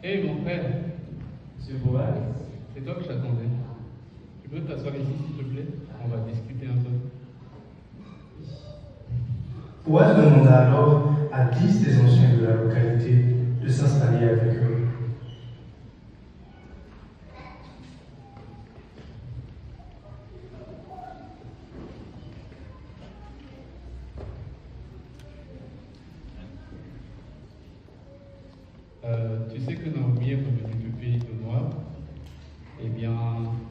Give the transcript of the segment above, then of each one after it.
Hé mon frère, Monsieur Boaz, c'est toi que j'attendais. Tu peux t'asseoir ici s'il te plaît? On va discuter un peu. Boaz demanda alors à 10 des anciens de la localité de s'installer avec eux. Tu sais que Naomi est revenue du pays de Moab. Eh bien,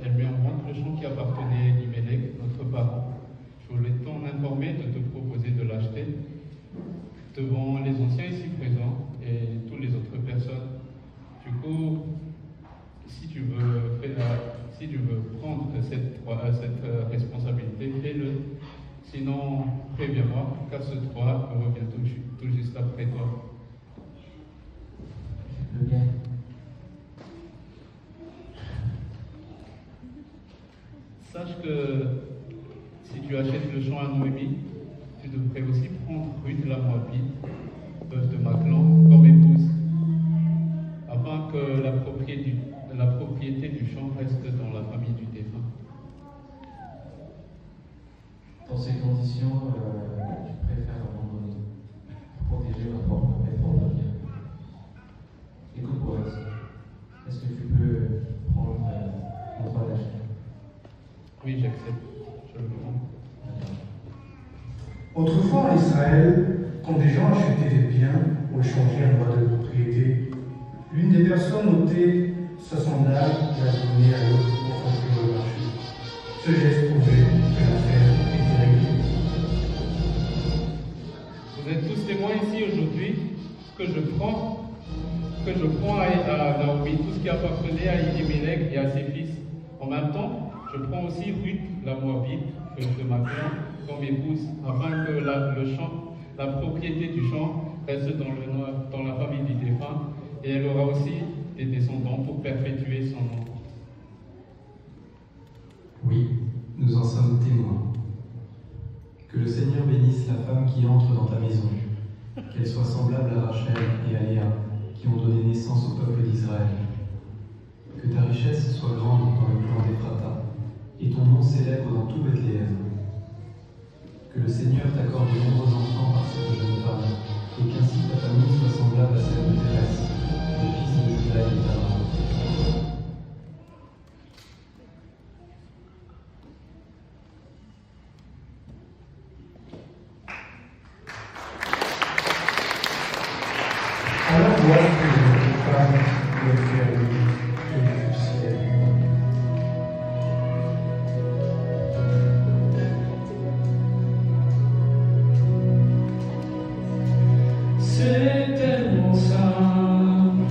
elle lui en montre le champ qui appartenait à Elimelech, notre parent. Je voulais t'en informer de te proposer de l'acheter devant les anciens ici présents et toutes les autres personnes. Du coup, si tu veux prendre cette responsabilité, fais-le. Sinon, préviens-moi, car ce droit me revient tout juste après toi. le gain. Sache que si tu achètes le champ à Noémie, tu devrais aussi prendre Ruth la Moabite, veuve de Machlon, comme épouse, afin que la propriété du champ reste dans la famille du défunt. Dans ces conditions, je préfère abandonner pour protéger mes propres biens. Écoute, Boaz, est-ce que tu peux prendre mon droit d'achat? Oui, j'accepte. Je le prends. Autrefois en Israël, quand des gens achetaient des biens ou échangeaient un droit de propriété, l'une des personnes ôtait sa sandale et la donnait à l'autre pour construire le marché. Ce geste prouvait que l'affaire était réglée. Vous êtes tous témoins ici aujourd'hui que je prends à Naomi tout ce qui appartenait à Elimelech et à ses fils. En même temps, je prends aussi Ruth, la Moabite, veuve de Machlon, comme épouse, afin que la propriété du champ reste dans la famille du défunt, et elle aura aussi des descendants pour perpétuer son nom. Oui, nous en sommes témoins. Que le Seigneur bénisse la femme qui entre dans ta maison, qu'elle soit semblable à Rachel et à Léa, qui ont donné naissance au peuple d'Israël. Que ta richesse soit grande dans le clan d'Ephrata, et ton nom célèbre dans tout Bethléem. Que le Seigneur t'accorde de nombreux enfants par cette jeune femme, et qu'ainsi ta famille soit semblable à celle de Thérèse, le fils de Juda et de Tamar. Alors Boaz prit une femme et elle fit à lui que il fut ciel. C'est tellement simple,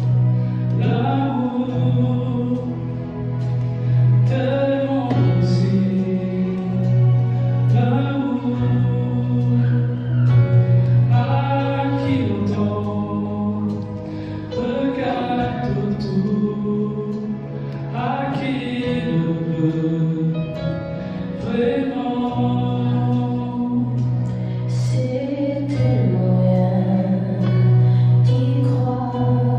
l'amour, tellement possible, l'amour, à qui l'entend, regarde autour, à qui le veut, vraiment. C'est tellement rien d'y croire,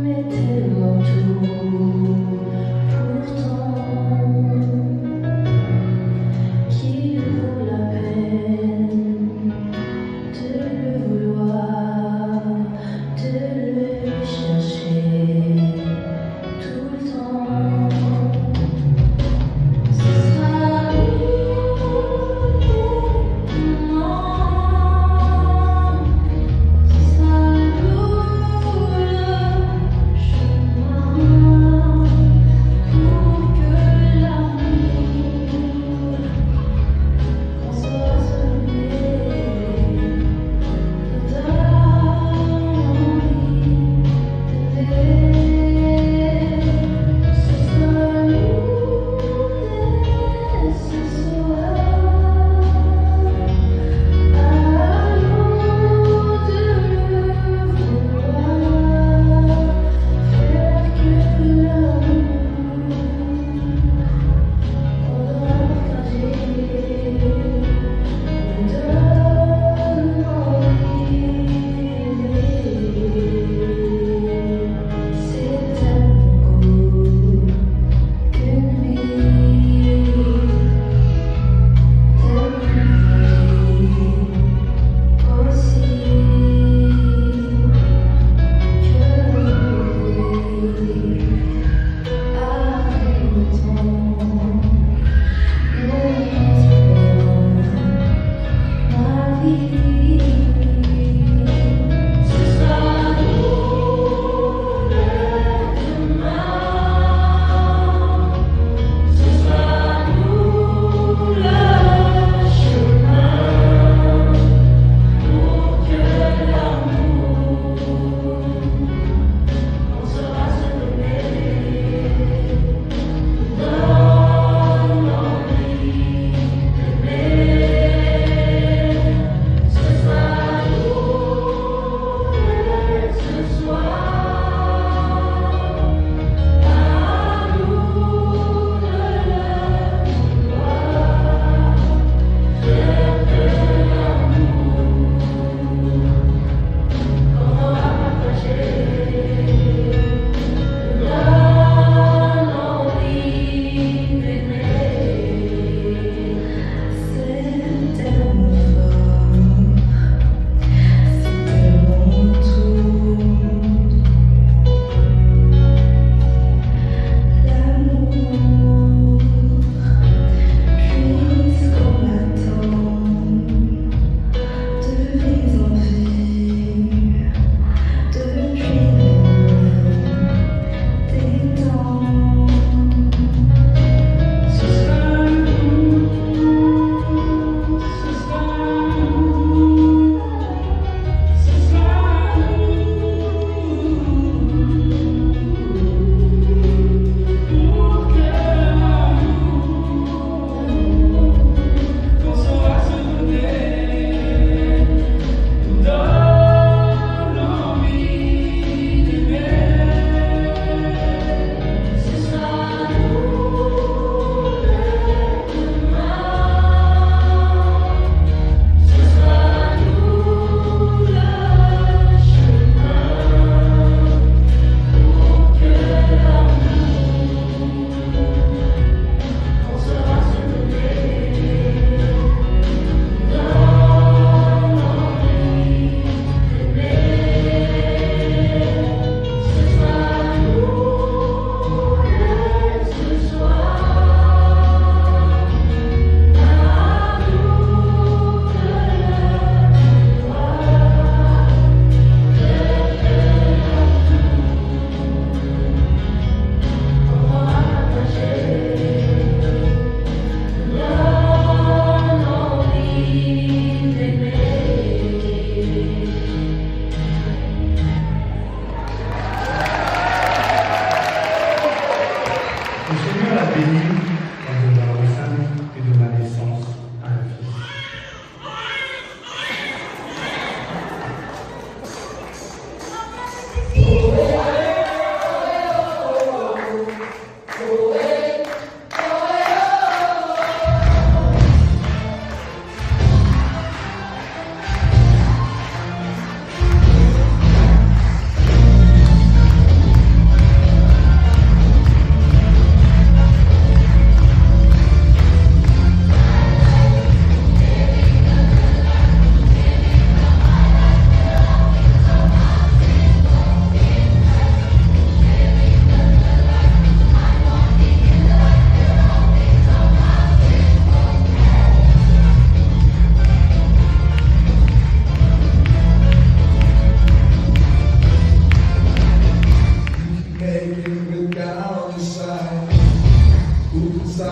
mais tellement tout pourtant qu'il vaut la peine de le vouloir, de le chercher tout le temps. Ce sera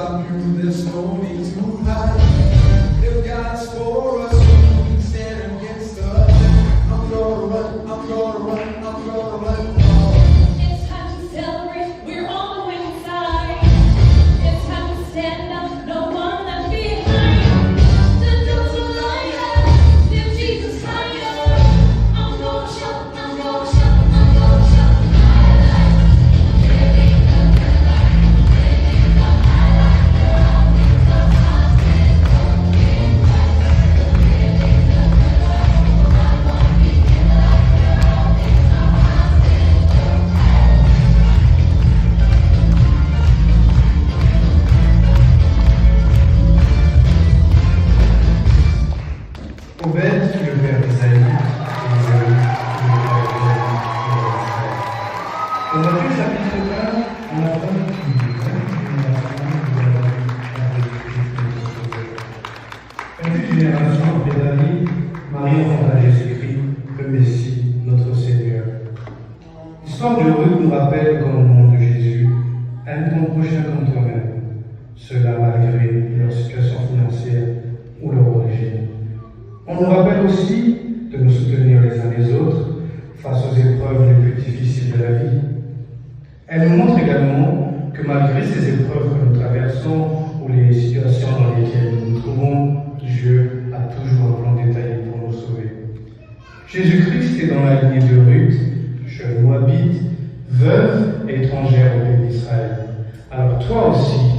stop you, there's no need to hide. If God's for us, who can stand against us? I'm gonna run, I'm gonna run, I'm gonna run. It's time to celebrate, we're on the winning side. It's time to stand up, no one left behind. The doors are lighter, lift Jesus higher. I'm gonna shout, I'm gonna shout, I'm gonna shout. Obed fut le père d'Isaïe, et Isaïe fut le père d'Ésaïe, et d'Israël. Dans Matthieu chapitre 1, on apprend une génération après David, Marie enfanta Jésus-Christ, le Messie, notre Seigneur. L'histoire de Ruth nous rappelle qu'au nom de Jésus, aime ton prochain comme toi-même, cela malgré leur situation financière ou leur origine. On nous rappelle aussi de nous soutenir les uns les autres face aux épreuves les plus difficiles de la vie. Elle nous montre également que malgré ces épreuves que nous traversons ou les situations dans lesquelles nous nous trouvons, Dieu a toujours un plan détaillé pour nous sauver. Jésus-Christ est dans la lignée de Ruth, jeune Moabite, veuve et étrangère au pays d'Israël. Alors toi aussi,